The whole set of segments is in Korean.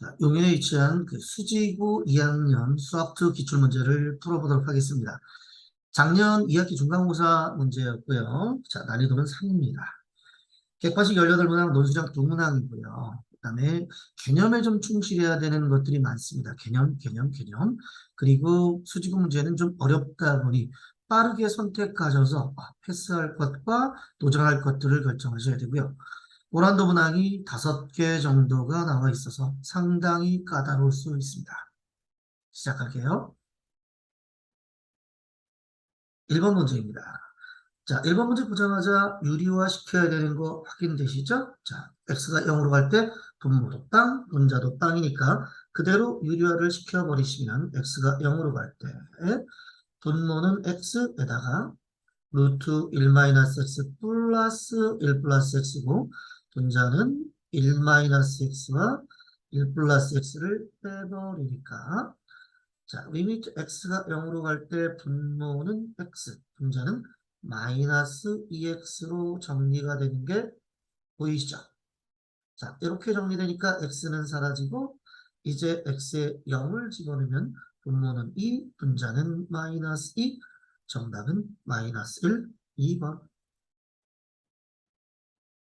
자, 용인에 위치한 그 수지구 2학년 수학2 기출문제를 풀어보도록 하겠습니다. 작년 2학기 중간고사 문제였고요. 자, 난이도는 3입니다. 객관식 18문항, 논술형 2문항이고요. 그 다음에 개념에 좀 충실해야 되는 것들이 많습니다. 개념. 그리고 수지구 문제는 좀 어렵다 보니 빠르게 선택하셔서 패스할 것과 도전할 것들을 결정하셔야 되고요. 오란도 문항이 5개 정도가 나와 있어서 상당히 까다로울 수 있습니다. 시작할게요. 1번 문제입니다. 자, 1번 문제 보자마자 유리화 시켜야 되는 거 확인되시죠? 자, x가 0으로 갈 때 분모도 땅, 분자도 땅이니까 그대로 유리화를 시켜버리시면 x가 0으로 갈 때 분모는 x에다가 루트 1-x 플러스 1 플러스 x고 분자는 1-x와 1 플러스 x를 빼버리니까 자, 리미트 x가 0으로 갈 때 분모는 x, 분자는 마이너스 2x로 정리가 되는 게 보이시죠? 자, 이렇게 정리되니까 x는 사라지고 이제 x에 0을 집어넣으면 분모는 2, 분자는 마이너스 2, 정답은 마이너스 1, 2번.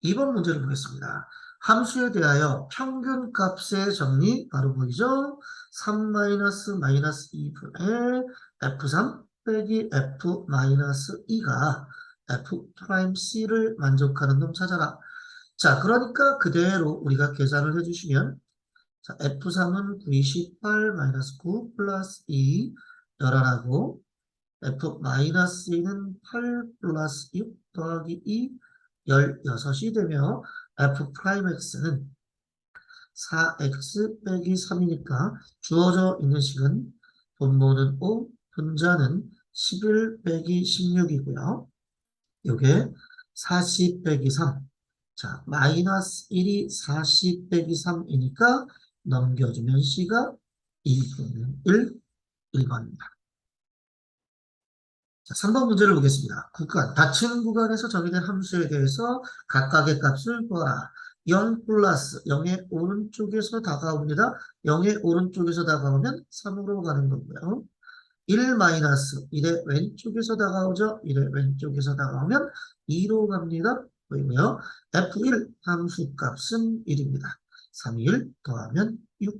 2번 문제를 보겠습니다. 함수에 대하여 평균값의 정리 바로 보이죠? 3-2분의 f3 빼기 f-2가 f'C를 만족하는 놈 찾아라. 자, 그러니까 그대로 우리가 계산을 해주시면 자, f3은 98-9 플러스 2 열하고 f-2는 8 플러스 6 더하기 2 16이 되며 f'x는 4x 빼기 3이니까 주어져 있는 식은 분모는 5, 분자는 11 빼기 16이고요. 요게 40 빼기 3. 자, 마이너스 1이 40 빼기 3이니까 넘겨주면 C가 2분의 1, 1번입니다. 자, 3번 문제를 보겠습니다. 구간, 닫히는 구간에서 정의된 함수에 대해서 각각의 값을 구하라. 0 플러스 0의 오른쪽에서 다가옵니다. 0의 오른쪽에서 다가오면 3으로 가는 거고요. 1 마이너스 1의 왼쪽에서 다가오죠. 1의 왼쪽에서 다가오면 2로 갑니다. 보이고요. F1 함수 값은 1입니다. 3, 1 더하면 6.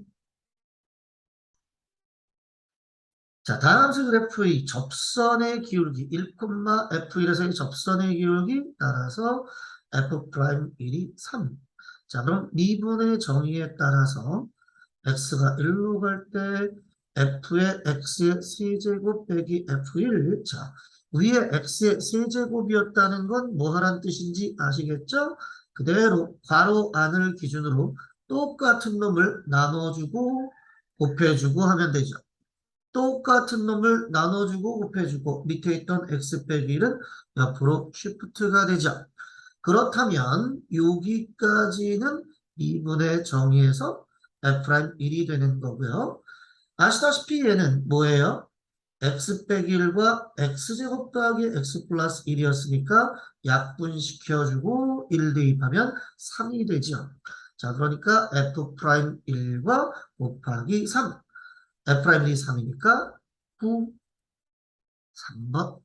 자, 다함수 그래프의 접선의 기울기 1,f1에서의 접선의 기울기 따라서 f'1이 3. 자, 그럼 미분의 정의에 따라서 x가 1로 갈 때 f의 x의 세제곱 빼기 f1. 자, 위에 x의 세제곱이었다는 건 뭐 하란 뜻인지 아시겠죠? 그대로 괄호 안을 기준으로 똑같은 놈을 나눠주고 곱해주고 하면 되죠. 똑같은 놈을 나눠주고 곱해주고 밑에 있던 x 빼기 1은 옆으로 쉬프트가 되죠. 그렇다면 여기까지는 2분의 정의에서 f'1이 되는 거고요. 아시다시피 얘는 뭐예요? x 빼기 1과 x제곱 더하기 x 플러스 1이었으니까 약분시켜주고 1 대입하면 3이 되죠. 자, 그러니까 f'1과 곱하기 3. F'이 3이니까 9, 3번.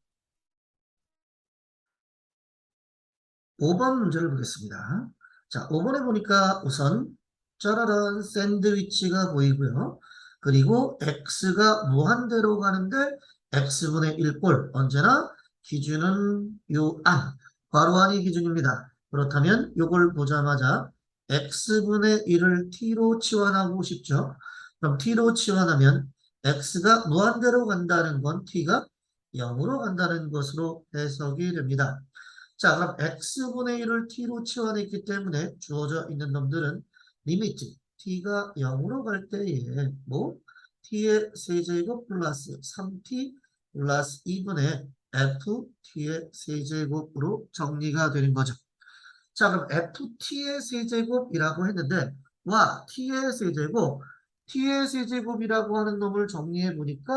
5번 문제를 보겠습니다. 자, 5번에 보니까 우선 짜라란 샌드위치가 보이고요. 그리고 x가 무한대로 가는데 x분의 1꼴 언제나 기준은 요 안, 괄호 안이 기준입니다. 그렇다면 요걸 보자마자 x분의 1을 t로 치환하고 싶죠. 그럼 t로 치환하면 x가 무한대로 간다는 건 t가 0으로 간다는 것으로 해석이 됩니다. 자, 그럼 x분의 1을 t로 치환했기 때문에 주어져 있는 놈들은 리미트 t가 0으로 갈 때에 뭐 t의 세제곱 플러스 3t 플러스 2분의 ft의 세제곱으로 정리가 되는 거죠. 자, 그럼 ft의 세제곱이라고 했는데 와, t의 세제곱이라고 하는 놈을 정리해 보니까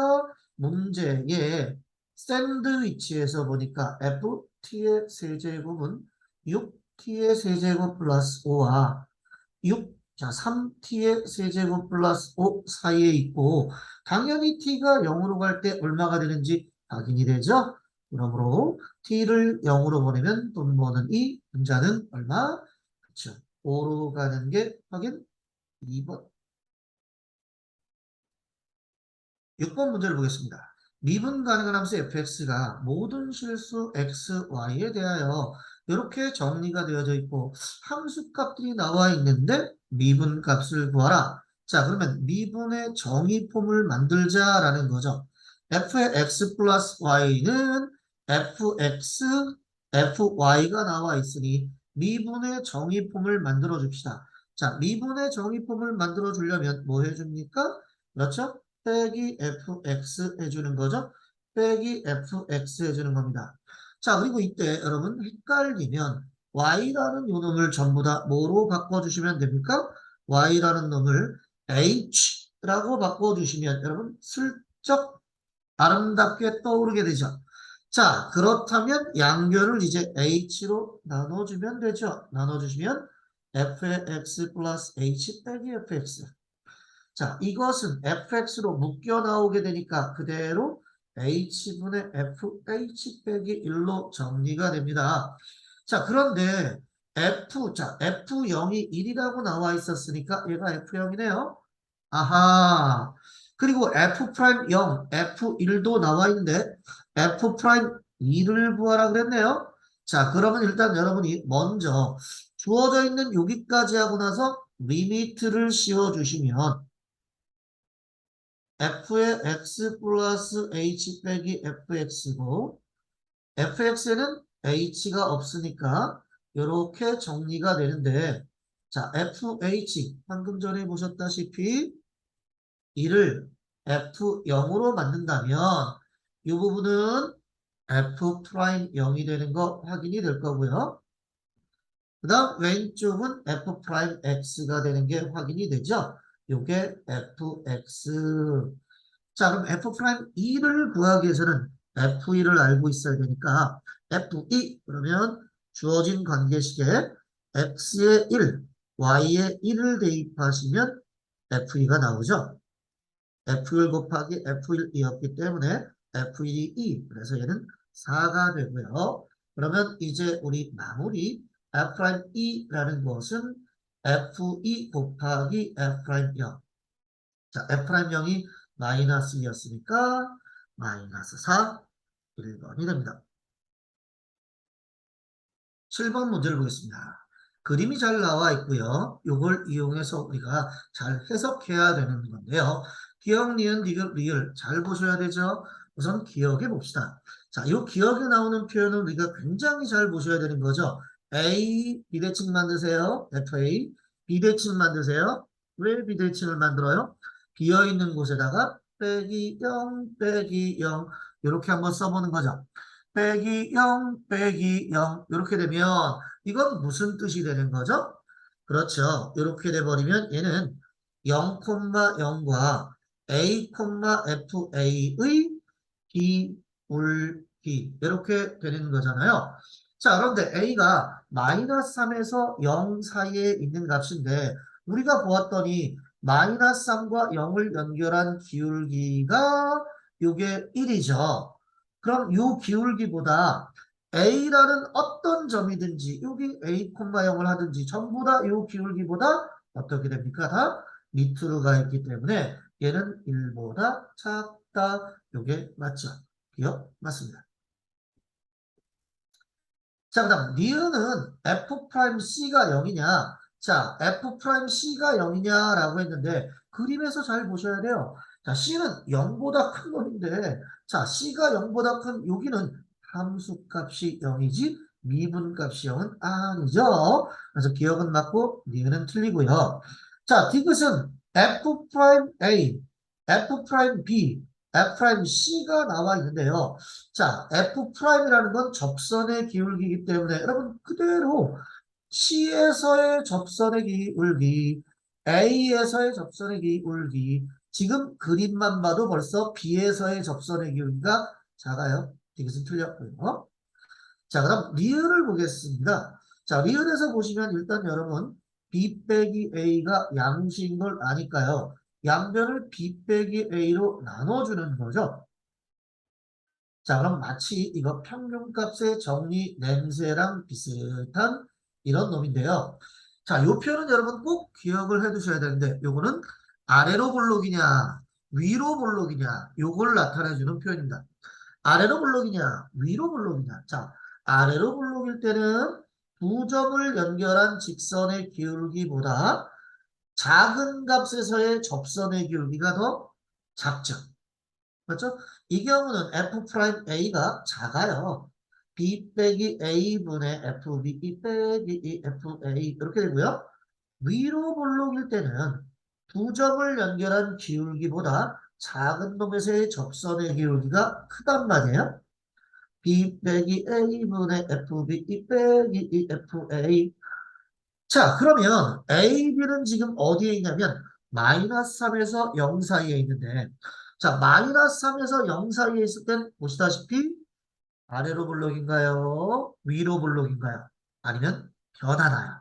문제에 샌드위치에서 보니까 ft의 세제곱은 6t의 세제곱 플러스 5와 6 자, 3t의 세제곱 플러스 5 사이에 있고 당연히 t가 0으로 갈 때 얼마가 되는지 확인이 되죠? 그러므로 t를 0으로 보내면 돈 버는 이 분자는 얼마? 그렇죠. 5로 가는 게 확인 2번. 6번 문제를 보겠습니다. 미분 가능한 함수 fx가 모든 실수 x, y에 대하여 이렇게 정리가 되어져 있고 함수 값들이 나와 있는데 미분 값을 구하라. 자, 그러면 미분의 정의폼을 만들자라는 거죠. f의 x 플러스 y는 fx, fy가 나와 있으니 미분의 정의폼을 만들어 줍시다. 자, 미분의 정의폼을 만들어 주려면 뭐 해줍니까? 그렇죠? 빼기 fx 해주는 거죠. 빼기 fx 해주는 겁니다. 자, 그리고 이때 여러분 헷갈리면 y라는 요 놈을 전부 다 뭐로 바꿔주시면 됩니까? y라는 놈을 h라고 바꿔주시면 여러분 슬쩍 아름답게 떠오르게 되죠. 자, 그렇다면 양변을 이제 h로 나눠주면 되죠. 나눠주시면 f의 x 플러스 h 빼기 fx. 자, 이것은 fx로 묶여 나오게 되니까 그대로 h분의 fh 빼기 1로 정리가 됩니다. 자, 그런데 f0이 1이라고 나와 있었으니까 얘가 f0이네요. 아하. 그리고 f'0, f1도 나와 있는데 f'2를 구하라 그랬네요. 자, 그러면 일단 여러분이 먼저 주어져 있는 여기까지 하고 나서 리미트를 씌워주시면 f의 x 플러스 h 빼기 fx고 fx에는 h가 없으니까 이렇게 정리가 되는데 자 fh 방금 전에 보셨다시피 이를 f0으로 만든다면 이 부분은 f'0이 되는 거 확인이 될 거고요. 그 다음 왼쪽은 f'x가 되는 게 확인이 되죠. 요게 fx. 자, 그럼 f'2를 구하기 위해서는 f2를 알고 있어야 되니까 f2 그러면 주어진 관계식에 x의 1, y의 1을 대입하시면 f2가 나오죠. f1 곱하기 f1이었기 때문에 f1이 2, 그래서 얘는 4가 되고요. 그러면 이제 우리 마무리 F'E라는 것은 F2 곱하기 F'0. 자, F'0이 마이너스 2였으니까 마이너스 4, 1번이 됩니다. 7번 문제를 보겠습니다. 그림이 잘 나와 있고요. 이걸 이용해서 우리가 잘 해석해야 되는 건데요. 기억, 니은, 디귿, 리을 잘 보셔야 되죠. 우선 기억해 봅시다. 자, 이 기억에 나오는 표현은 우리가 굉장히 잘 보셔야 되는 거죠. A, 비대칭 만드세요. FA, 비대칭 만드세요. 왜 비대칭을 만들어요? 비어있는 곳에다가 빼기 0, 빼기 0 이렇게 한번 써보는 거죠. 빼기 0, 빼기 0 이렇게 되면 이건 무슨 뜻이 되는 거죠? 그렇죠. 이렇게 돼버리면 얘는 0,0과 A, FA의 기울기 이렇게 되는 거잖아요. 자, 그런데 A가 마이너스 3에서 0 사이에 있는 값인데 우리가 보았더니 마이너스 3과 0을 연결한 기울기가 요게 1이죠. 그럼 요 기울기보다 A라는 어떤 점이든지 여기 A, 0을 하든지 전부 다 요 기울기보다 어떻게 됩니까? 다 밑으로 가 있기 때문에 얘는 1보다 작다. 요게 맞죠? 기억? 맞습니다. 자, 그 다음 니은은 F'C가 0이냐? 자, F'C가 0이냐라고 했는데 그림에서 잘 보셔야 돼요. 자, C는 0보다 큰 놈인데 자, C가 0보다 큰 여기는 함수값이 0이지 미분값이 0은 아니죠. 그래서 기억은 맞고 니은은 틀리고요. 자, 디귿은 F'A, F'B, F'C가 나와 있는데요. 자, F'이라는 건 접선의 기울기이기 때문에 여러분 그대로 C에서의 접선의 기울기, A에서의 접선의 기울기, 지금 그림만 봐도 벌써 B에서의 접선의 기울기가 작아요. 이것은 틀렸고요. 자, 그럼 리을을 보겠습니다. 자, 리을에서 보시면 일단 여러분 B 빼기 A가 양수인 걸 아니까요. 양변을 B 빼기 A로 나눠주는 거죠. 자, 그럼 마치 이거 평균값의 정리 냄새랑 비슷한 이런 놈인데요. 자, 요 표현은 여러분 꼭 기억을 해 두셔야 되는데, 요거는 아래로 볼록이냐, 위로 볼록이냐, 요걸 나타내주는 표현입니다. 아래로 볼록이냐, 위로 볼록이냐. 자, 아래로 볼록일 때는 두 점을 연결한 직선의 기울기보다 작은 값에서의 접선의 기울기가 더 작죠. 그렇죠? 이 경우는 F'A가 작아요. B 빼기 A분의 FB 빼기 FA 이렇게 되고요. 위로 볼록일 때는 두 점을 연결한 기울기보다 작은 놈에서의 접선의 기울기가 크단 말이에요. B 빼기 A분의 FB 빼기 FA. 자, 그러면 AB는 지금 어디에 있냐면 마이너스 3에서 0 사이에 있는데, 자, 마이너스 3에서 0 사이에 있을 땐 보시다시피 아래로 볼록인가요? 위로 볼록인가요? 아니면 변하나요?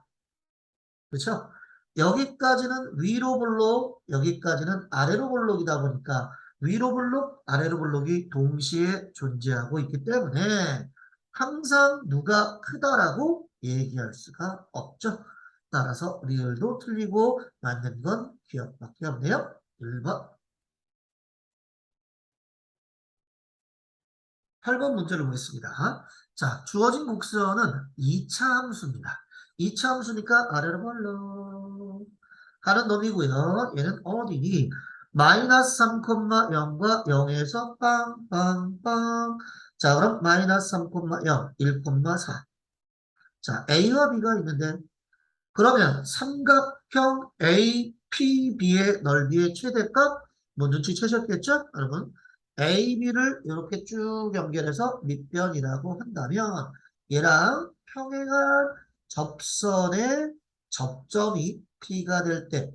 그렇죠? 여기까지는 위로 볼록, 여기까지는 아래로 볼록이다 보니까 위로 볼록, 아래로 볼록이 동시에 존재하고 있기 때문에 항상 누가 크다라고 얘기할 수가 없죠. 따라서 리을도 틀리고 맞는 건 기억밖에 없네요. 1번. 8번 문제를 보겠습니다. 자, 주어진 곡선은 2차 함수입니다. 2차 함수니까 아래로 볼록 하는 놈이고요. 얘는 어디니? 마이너스 3,0과 0에서 빵빵빵. 자, 그럼 마이너스 3,0, 1,4. 자, A와 B가 있는데 그러면 삼각형 APB의 넓이의 최대값 뭐 눈치채셨겠죠? 여러분 AB를 이렇게 쭉 연결해서 밑변이라고 한다면 얘랑 평행한 접선의 접점이 P가 될 때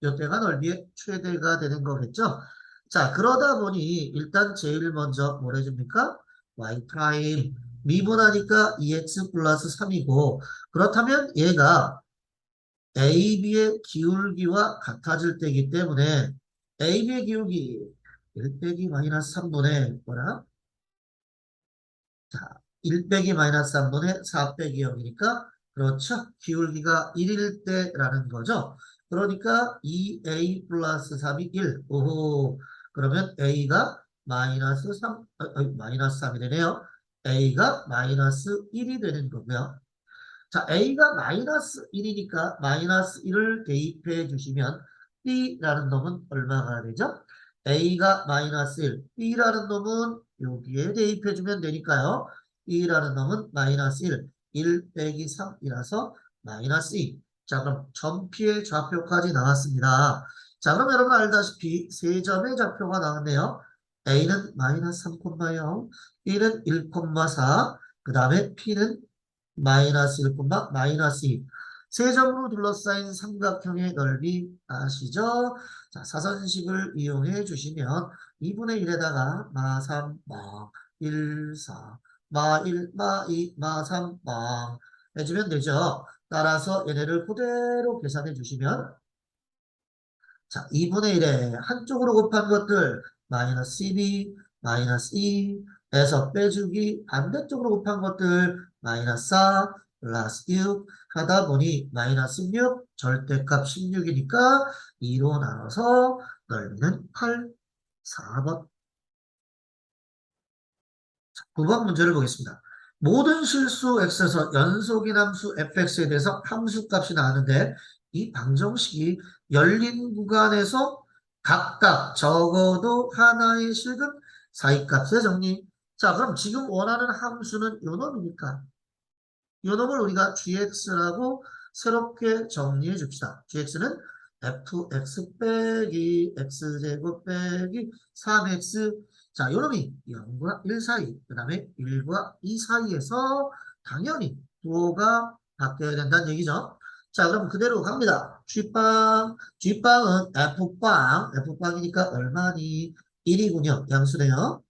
이때가 넓이의 최대가 되는 거겠죠? 자, 그러다 보니 일단 제일 먼저 뭘 해줍니까? Y 프라임 미분하니까 2x 플러스 3이고 그렇다면 얘가 AB의 기울기와 같아질 때이기 때문에 AB의 기울기 1 빼기 마이너스 3분의 뭐라? 자, 1 빼기 마이너스 3분의 4 빼기 0이니까 그렇죠. 기울기가 1일 때라는 거죠. 그러니까 2A 플러스 3이 1. 오호. 그러면 A가 마이너스 3, 마이너스 3이 되네요. A가 마이너스 1이 되는 거고요. 자, A가 마이너스 1이니까 마이너스 1을 대입해 주시면 B라는 놈은 얼마가 되죠? A가 마이너스 1, B라는 놈은 여기에 대입해 주면 되니까요. B라는 놈은 마이너스 1, 1 빼기 3이라서 마이너스 2. 자, 그럼 전피의 좌표까지 나왔습니다. 자, 그럼 여러분 알다시피 세 점의 좌표가 나왔네요. A는 마이너스 3,0, B는 1,4, 그 다음에 P는 마이너스 1, 마이너스 2. 세 점으로 둘러싸인 삼각형의 넓이 아시죠? 자, 사선식을 이용해 주시면 2분의 1에다가 마 3, 마 1, 4, 마 1, 마 2, 마 3, 마 해주면 되죠. 따라서 얘네를 그대로 계산해 주시면 자, 2분의 1에 한쪽으로 곱한 것들 마이너스 12, 마이너스 2에서 빼주기 반대쪽으로 곱한 것들 마이너스 4, 플러스 6 하다 보니 마이너스 16, 절대값 16이니까 2로 나눠서 넓이는 8, 4번. 9번 문제를 보겠습니다. 모든 실수 x에서 연속인 함수 fx에 대해서 함수값이 나왔는데 이 방정식이 열린 구간에서 각각 적어도 하나의 실근 사이값의 정리. 자, 그럼 지금 원하는 함수는 요 놈이니까 요 놈을 우리가 gx라고 새롭게 정리해 줍시다. gx는 fx 빼기 x제곱 빼기 3x. 자, 요 놈이 0과 1 사이, 그 다음에 1과 2 사이에서 당연히 부호가 바뀌어야 된다는 얘기죠. 자, 그럼 그대로 갑니다. G빵, G빵은 F빵, F빵이니까 얼마니? 1이군요. 양수네요.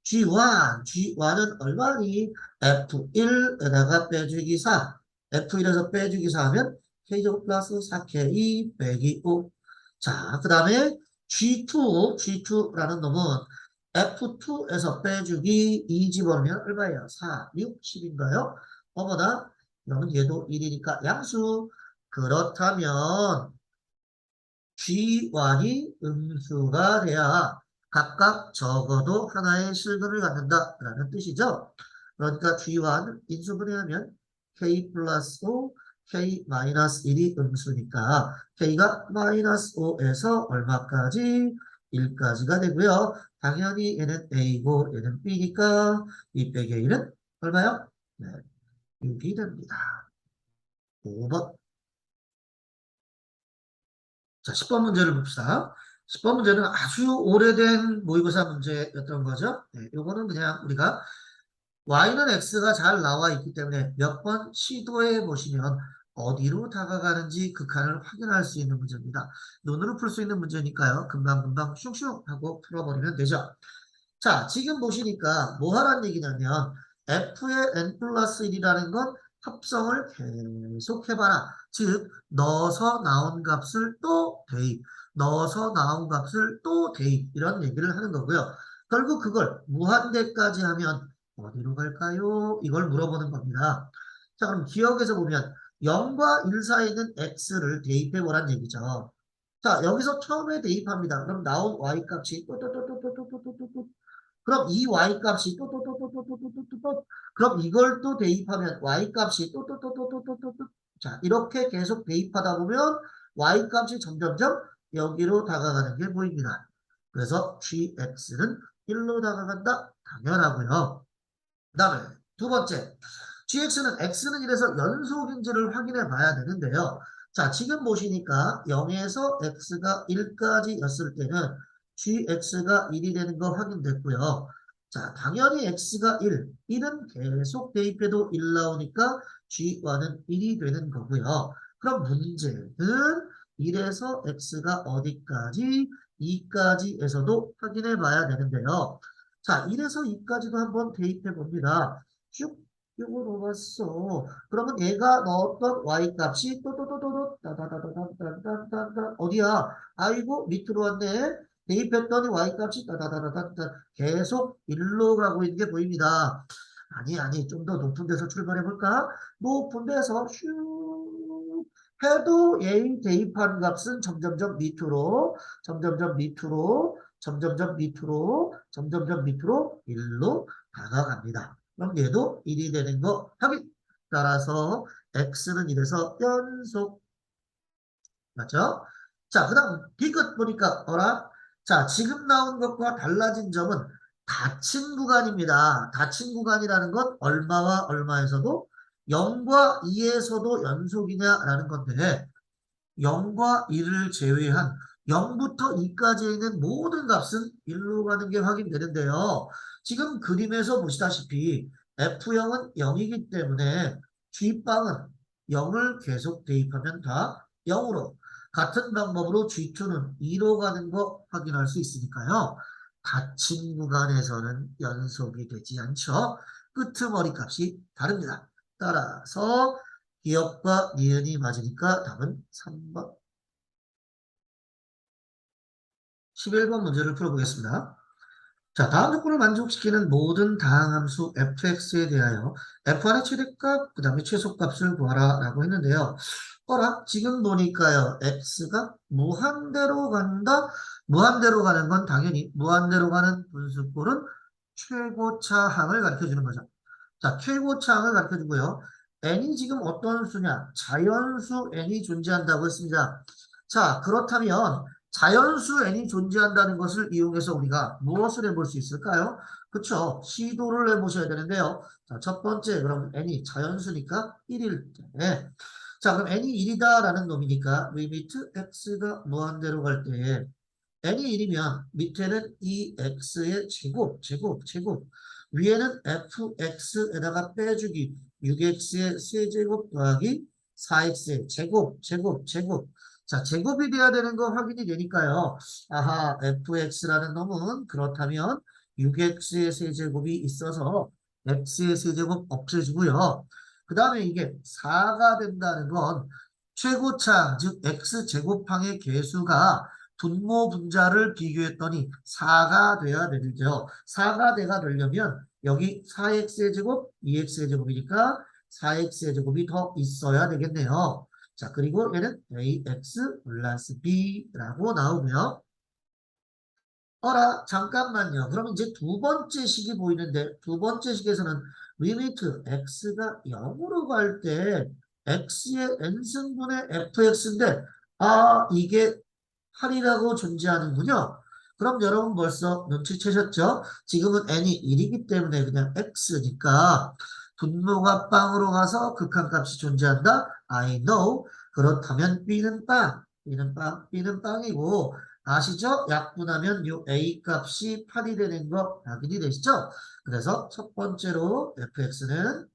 G1, G1은 얼마니? F1에다가 빼주기 4. F1에서 빼주기 4 하면 K제곱 플러스 4K 빼기 5. 자, 그 다음에 G2라는 놈은 F2에서 빼주기 2 집어넣으면 얼마예요? 4, 6, 10인가요? 어머나, 그러면 얘도 1이니까 양수. 그렇다면 G1이 음수가 돼야 각각 적어도 하나의 실근을 갖는다라는 뜻이죠. 그러니까 G1 인수분해하면 K 플러스 5, K 마이너스 1이 음수니까 K가 마이너스 5에서 얼마까지? 1까지가 되고요. 당연히 얘는 A고 얘는 B니까 2 빼기 A는 얼마요? 네, 6이 됩니다. 5번. 자, 10번 문제를 봅시다. 10번 문제는 아주 오래된 모의고사 문제였던 거죠. 네, 요거는 그냥 우리가 y는 x가 잘 나와 있기 때문에 몇 번 시도해 보시면 어디로 다가가는지 극한을 확인할 수 있는 문제입니다. 눈으로 풀 수 있는 문제니까요. 금방금방 슝슝 하고 풀어버리면 되죠. 자, 지금 보시니까 뭐 하라는 얘기냐면 f의 n 플러스 1이라는 건 합성을 계속 해봐라. 즉 넣어서 나온 값을 또 대입, 넣어서 나온 값을 또 대입 이런 얘기를 하는 거고요. 결국 그걸 무한대까지 하면 어디로 갈까요? 이걸 물어보는 겁니다. 자, 그럼 기억에서 보면 0과 1 사이에 있는 x를 대입해보란 얘기죠. 자, 여기서 처음에 대입합니다. 그럼 나온 y값이 또또또또또또또또또 그럼 이 y값이 또또또또또또또또 그럼 이걸 또 대입하면 y값이 또또또또또또또 자, 이렇게 계속 대입하다 보면 y값이 점점점 여기로 다가가는 게 보입니다. 그래서 gx는 1로 다가간다. 당연하고요. 그 다음에 두 번째, gx는 x는 1에서 연속인지를 확인해 봐야 되는데요. 자, 지금 보시니까 0에서 x가 1까지였을 때는 gx가 1이 되는 거 확인됐고요. 자, 당연히 x가 1은 계속 대입해도 1 나오니까 g와는 1이 되는 거고요. 그럼 문제는 1에서 x가 어디까지? 2까지에서도 확인해 봐야 되는데요. 자, 1에서 2까지도 한번 대입해 봅니다. 쭉 이거 넣어봤어. 그러면 얘가 넣었던 y값이 또또또또또 따다다다다다다다 어디야? 아이고 밑으로 왔네. 대입했더니 y값이 따다다다다다 계속 일로 가고 있는 게 보입니다. 아니 좀 더 높은 데서 출발해 볼까? 높은 데서 슉 해도 얘 대입한 값은 점점점 밑으로 점점점 밑으로 점점점 밑으로 점점점 밑으로 1로 다가갑니다. 그럼 얘도 1이 되는 거 확인. 따라서 x는 1에서 연속. 맞죠? 자, 그 다음 B끝 보니까 어라? 자, 지금 나온 것과 달라진 점은 닫힌 구간입니다. 닫힌 구간이라는 건 얼마와 얼마에서도 0과 2에서도 연속이냐라는 건데 0과 1을 제외한 0부터 2까지에 있는 모든 값은 1로 가는 게 확인되는데요. 지금 그림에서 보시다시피 F0은 0이기 때문에 G빵은 0을 계속 대입하면 다 0으로 같은 방법으로 G2는 2로 가는 거 확인할 수 있으니까요. 닫힌 구간에서는 연속이 되지 않죠. 끄트머리 값이 다릅니다. 따라서 기억과 니은이 맞으니까 답은 3번. 11번 문제를 풀어보겠습니다. 자, 다음 조건을 만족시키는 모든 다항함수 fx에 대하여 f1의 최대값, 그 다음에 최소값을 구하라 라고 했는데요. 지금 보니까요. x가 무한대로 간다. 무한대로 가는 건 당연히 무한대로 가는 분수꼴은 최고차항을 가르쳐주는 거죠. 자, 최고차항을 가르쳐주고요. n이 지금 어떤 수냐? 자연수 n이 존재한다고 했습니다. 자, 그렇다면 자연수 n이 존재한다는 것을 이용해서 우리가 무엇을 해볼 수 있을까요? 그쵸? 시도를 해보셔야 되는데요. 자, 첫 번째, 그럼 n이 자연수니까 1일 때. 자, 그럼 n이 1이다라는 놈이니까 리미트 x가 무한대로 갈 때에 n이 1이면 밑에는 2x의 제곱. 위에는 fx에다가 빼주기 6x의 세제곱 더하기 4x의 제곱. 자, 제곱이 돼야 되는 거 확인이 되니까요. 아하, fx라는 놈은 그렇다면 6x의 세제곱이 있어서 x의 세제곱 없애주고요. 그 다음에 이게 4가 된다는 건 최고차, 즉 x제곱항의 개수가 분모 분자를 비교했더니 4가 돼야 되죠. 4가 돼가 되려면 여기 4x의 제곱, 2x의 제곱이니까 4x의 제곱이 더 있어야 되겠네요. 자, 그리고 얘는 ax 플러스 b라고 나오고요. 어라, 잠깐만요. 그러면 이제 두 번째 식이 보이는데 두 번째 식에서는 리미트 x가 0으로 갈 때 x의 n승분의 fx인데 이게 8이라고 존재하는군요. 그럼 여러분 벌써 눈치채셨죠? 지금은 n이 1이기 때문에 그냥 x니까 분모가 빵으로 가서 극한값이 존재한다. I know. 그렇다면 b는 빵, b는 빵, b는 빵이고 아시죠? 약분하면 요 a 값이 8이 되는 거 확인이 되시죠? 그래서 첫 번째로 fx는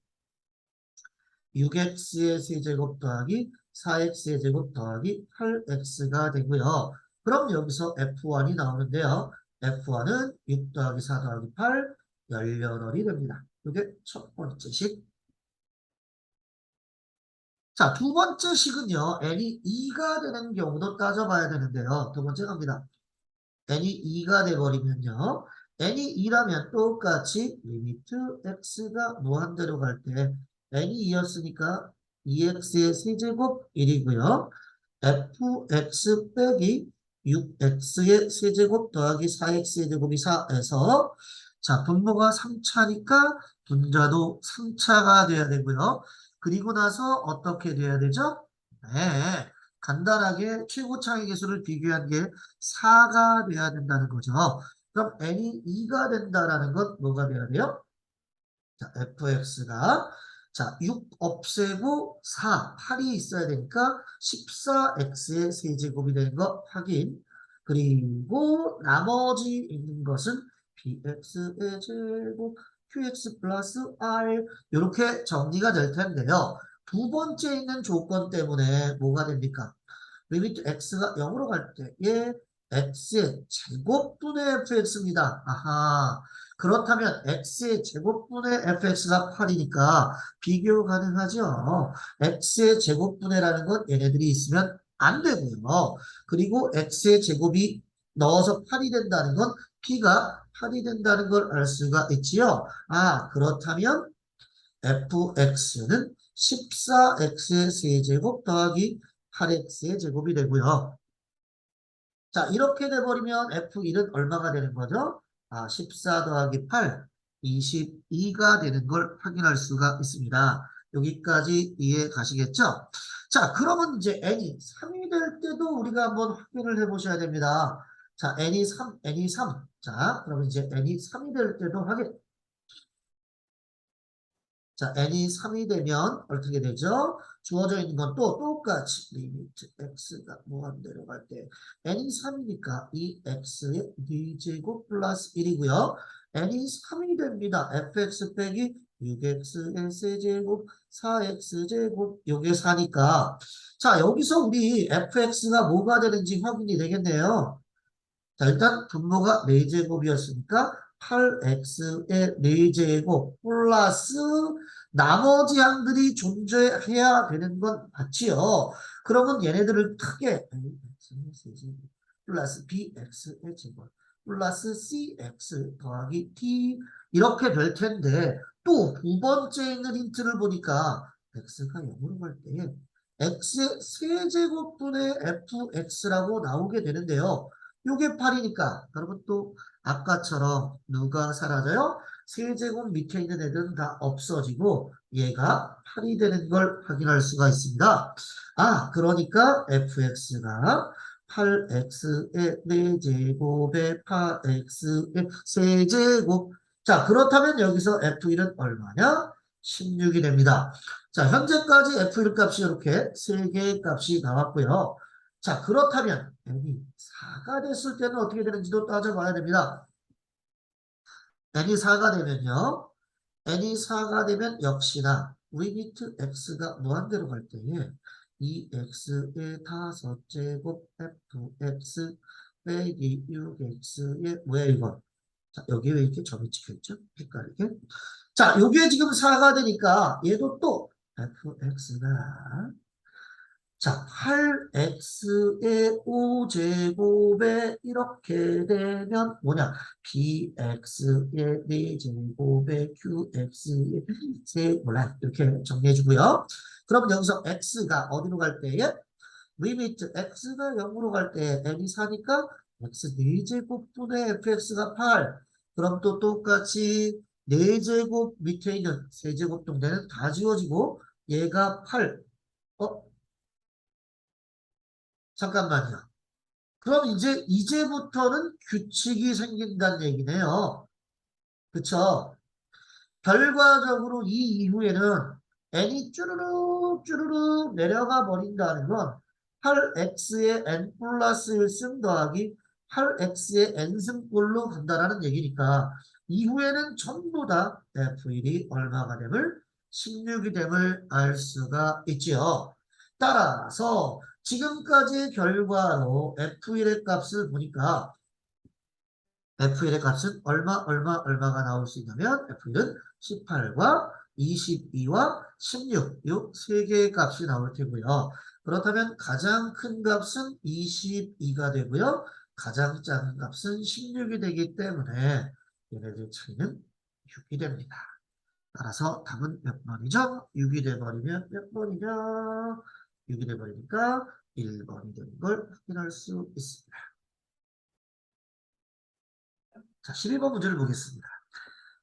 6x의 세제곱 더하기 4x의 제곱 더하기 8x가 되고요. 그럼 여기서 F1이 나오는데요. F1은 6 더하기 4 더하기 8, 18이 됩니다. 이게 첫 번째 식. 자, 두 번째 식은요. n이 2가 되는 경우도 따져봐야 되는데요. 두 번째 갑니다. n이 2가 돼버리면요. n이 2라면 똑같이 리미트 x가 무한대로 갈 때 n이 2였으니까 2x의 세제곱 1이고요. fx 빼기 6x의 세제곱 더하기 4x의 제곱이 4에서 자, 분모가 3차니까 분자도 3차가 돼야 되고요. 그리고 나서 어떻게 돼야 되죠? 네. 간단하게 최고차의 개수를 비교한 게 4가 돼야 된다는 거죠. 그럼 n이 2가 된다라는 건 뭐가 돼야 돼요? 자, fx가 자, 6 없애고 4, 8이 있어야 되니까 14x의 세제곱이 되는 거 확인. 그리고 나머지 있는 것은 bx의 제곱, qx 플러스 r 이렇게 정리가 될 텐데요. 두 번째 있는 조건 때문에 뭐가 됩니까? 리미트 x가 0으로 갈 때, 예, x의 제곱분의 fx입니다. 아하. 그렇다면 x의 제곱분의 fx가 8이니까 비교 가능하죠. x의 제곱분의라는 건 얘네들이 있으면 안 되고요. 그리고 x의 제곱이 넣어서 8이 된다는 건 p가 8이 된다는 걸 알 수가 있지요. 그렇다면 fx는 14x의 세제곱 더하기 8x의 제곱이 되고요. 자, 이렇게 돼버리면 F1은 얼마가 되는 거죠? 14 더하기 8, 22가 되는 걸 확인할 수가 있습니다. 여기까지 이해 가시겠죠? 자, 그러면 이제 n이 3이 될 때도 우리가 한번 확인을 해보셔야 됩니다. 자, n이 3, n이 3. 자, 그러면 이제 n이 3이 될 때도 확인. 자, n이 3이 되면 어떻게 되죠? 주어져 있는 건 또 똑같이 리미트 x가 무한대로 갈 때 n이 3이니까 이 x의 2제곱 플러스 1이고요. n이 3이 됩니다. fx 빼기 6x의 세제곱 4x제곱 요게 4니까 자, 여기서 우리 fx가 뭐가 되는지 확인이 되겠네요. 자, 일단 분모가 4제곱이었으니까 8x의 4제곱 플러스 나머지 항들이 존재해야 되는 건 맞지요. 그러면 얘네들을 크게 ax의 세제곱 플러스 bx의 제곱 플러스 cx 더하기 t 이렇게 될 텐데 또 두 번째 있는 힌트를 보니까 x가 0으로 갈 때 x의 세제곱분의 fx라고 나오게 되는데요. 요게 8이니까 여러분 또 아까처럼 누가 사라져요? 세제곱 밑에 있는 애들은 다 없어지고 얘가 8이 되는 걸 확인할 수가 있습니다. 그러니까 fx가 8x의 4제곱에 8x의 세제곱 자 그렇다면 여기서 f1은 얼마냐? 16이 됩니다. 자 현재까지 f1 값이 이렇게 3개의 값이 나왔고요. 자, 그렇다면 n이 4가 됐을 때는 어떻게 되는지도 따져봐야 됩니다. n이 4가 되면요. n이 4가 되면 역시나 리미트 x가 무한대로 갈 때에 이 x의 5제곱 fx 빼기 6x의 뭐야 이거? 자, 여기 왜 이렇게 점이 찍혀있죠? 헷갈리게. 자, 여기에 지금 4가 되니까 얘도 또 fx가 자, 8x의 5제곱에 이렇게 되면 뭐냐? bx의 4제곱에 qx의 몰라 이렇게 정리해주고요. 그럼 여기서 x가 어디로 갈 때에? 리미트 x가 0으로 갈 때 n이 4니까 x 4제곱분의 fx가 8. 그럼 또 똑같이 4제곱 밑에 있는 세제곱 동대는 다 지워지고 얘가 8. 잠깐만요. 그럼 이제부터는 규칙이 생긴다는 얘기네요. 그쵸? 결과적으로 이 이후에는 n이 쭈르륵 쭈르륵 내려가 버린다는 건 8x의 n 플러스 1승 더하기 8x의 n승꼴로 간다라는 얘기니까 이후에는 전부 다 f1이 얼마가 됨을 16이 됨을 알 수가 있지요. 따라서 지금까지의 결과로 f1의 값을 보니까 F1의 값은 얼마가 나올 수 있냐면 F1은 18과 22와 16, 이 세 개의 값이 나올 테고요. 그렇다면 가장 큰 값은 22가 되고요. 가장 작은 값은 16이 되기 때문에 얘네들 차이는 6이 됩니다. 따라서 답은 몇 번이죠? 6이 돼버리면 몇 번이냐? 6이 돼버리니까 1번이 되는 걸 확인할 수 있습니다. 자, 12번 문제를 보겠습니다.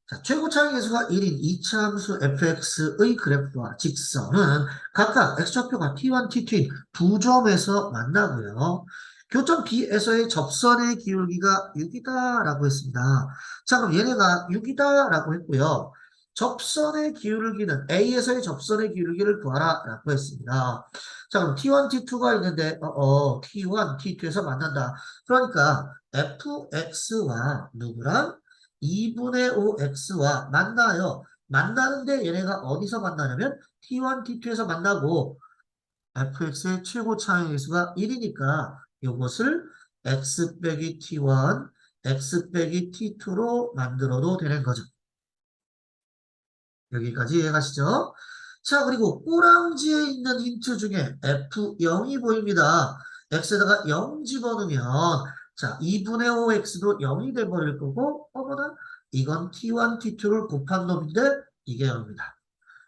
자, 최고차의 계수가 1인 이차함수 fx의 그래프와 직선은 각각 x좌표가 t1, t2인 두 점에서 만나고요. 교점 B에서의 접선의 기울기가 6이다 라고 했습니다. 자, 그럼 얘네가 6이다 라고 했고요. 접선의 기울기는 A에서의 접선의 기울기를 구하라 라고 했습니다. 자, 그럼 T1, T2가 있는데 T1, T2에서 만난다. 그러니까 fx와 누구랑 2분의 5x와 만나요. 만나는데 얘네가 어디서 만나냐면 t1, t2에서 만나고 fx의 최고 차의 계수가 1이니까 이것을 x 빼기 t1, x 빼기 t2로 만들어도 되는 거죠. 여기까지 이해가시죠? 자, 그리고 꼬랑지에 있는 힌트 중에 F0이 보입니다. x에다가 0 집어넣으면 자, 2분의 5x도 0이 돼버릴 거고 어머나 이건 t1, t2를 곱한 놈인데 이게 0입니다.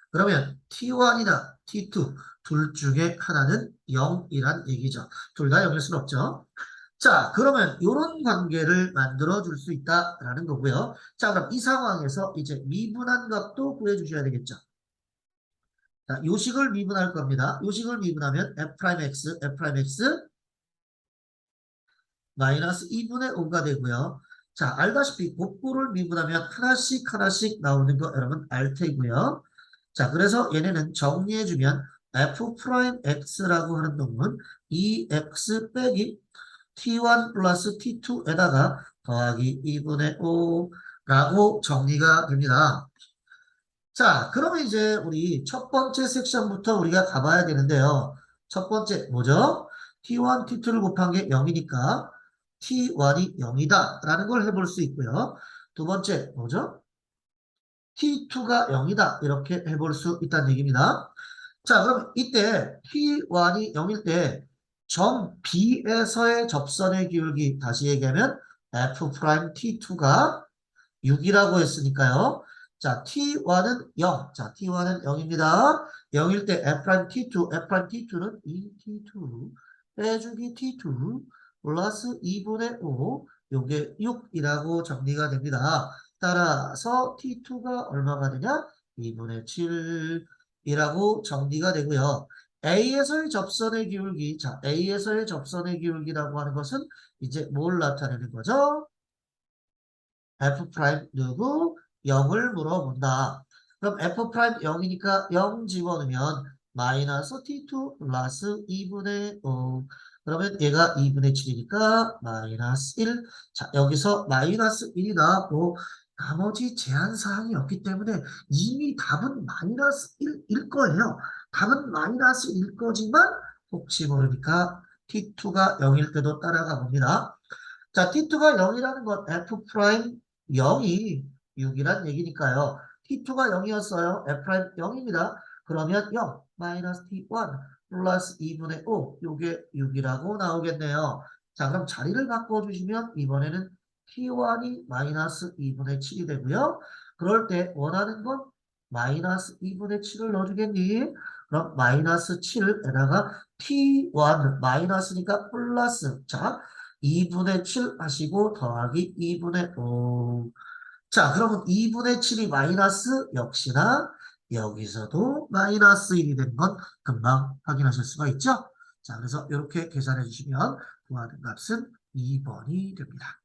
그러면 t1이나 t2 둘 중에 하나는 0이란 얘기죠. 둘 다 0일 수는 없죠. 자, 그러면 이런 관계를 만들어 줄 수 있다라는 거고요. 자, 그럼 이 상황에서 이제 미분한 값도 구해주셔야 되겠죠. 자, 요식을 미분할 겁니다. 요식을 미분하면 f'x, f'x 마이너스 2분의 5가 되고요. 자, 알다시피 곱구를 미분하면 하나씩 하나씩 나오는 거 여러분 알 테고요. 자, 그래서 얘네는 정리해주면 f'x라고 하는 놈은 2x 빼기 t1 플러스 t2에다가 더하기 2분의 5라고 정리가 됩니다. 자, 그러면 이제 우리 첫 번째 섹션부터 우리가 가봐야 되는데요. 첫 번째 뭐죠? t1, t2를 곱한 게 0이니까 t1이 0이다 라는 걸 해볼 수 있고요. 두 번째 뭐죠? t2가 0이다 이렇게 해볼 수 있다는 얘기입니다. 자, 그럼 이때 t1이 0일 때 점 B에서의 접선의 기울기 다시 얘기하면 f'T2가 6이라고 했으니까요. 자, T1은 0. 자, T1은 0입니다. 0일 때 F'T2, F'T2는 2T2 빼주기 T2 플러스 2분의 5 요게 6이라고 정리가 됩니다. 따라서 T2가 얼마가 되냐? 2분의 7이라고 정리가 되고요. A에서의 접선의 기울기, 자, A에서의 접선의 기울기라고 하는 것은 이제 뭘 나타내는 거죠? F 프라임 누구? 0을 물어본다. 그럼 F 프라임 0이니까 0 집어넣으면 마이너스 T2 플러스 2분의 5. 그러면 얘가 2분의 7이니까 마이너스 1. 자, 여기서 마이너스 1이 나왔고 나머지 제한사항이 없기 때문에 이미 답은 마이너스 1일 거예요. 답은 마이너스 1일 거지만 혹시 모르니까 T2가 0일 때도 따라가 봅니다. 자, T2가 0이라는 건 F 프라임 0이 6이란 얘기니까요. T2가 0이었어요. F 프라임 0입니다. 그러면 0 마이너스 T1 플러스 2분의 5, 요게 6이라고 나오겠네요. 자, 그럼 자리를 바꿔주시면 이번에는 t1이 마이너스 2분의 7이 되고요. 그럴 때 원하는 건 마이너스 2분의 7을 넣어주겠니? 그럼 마이너스 7에다가 t1 마이너스니까 플러스 자 2분의 7 하시고 더하기 2분의 5. 자, 그러면 2분의 7이 마이너스 역시나 여기서도 마이너스 1이 된 건 금방 확인하실 수가 있죠? 자, 그래서 이렇게 계산해 주시면 구하는 값은 2번이 됩니다.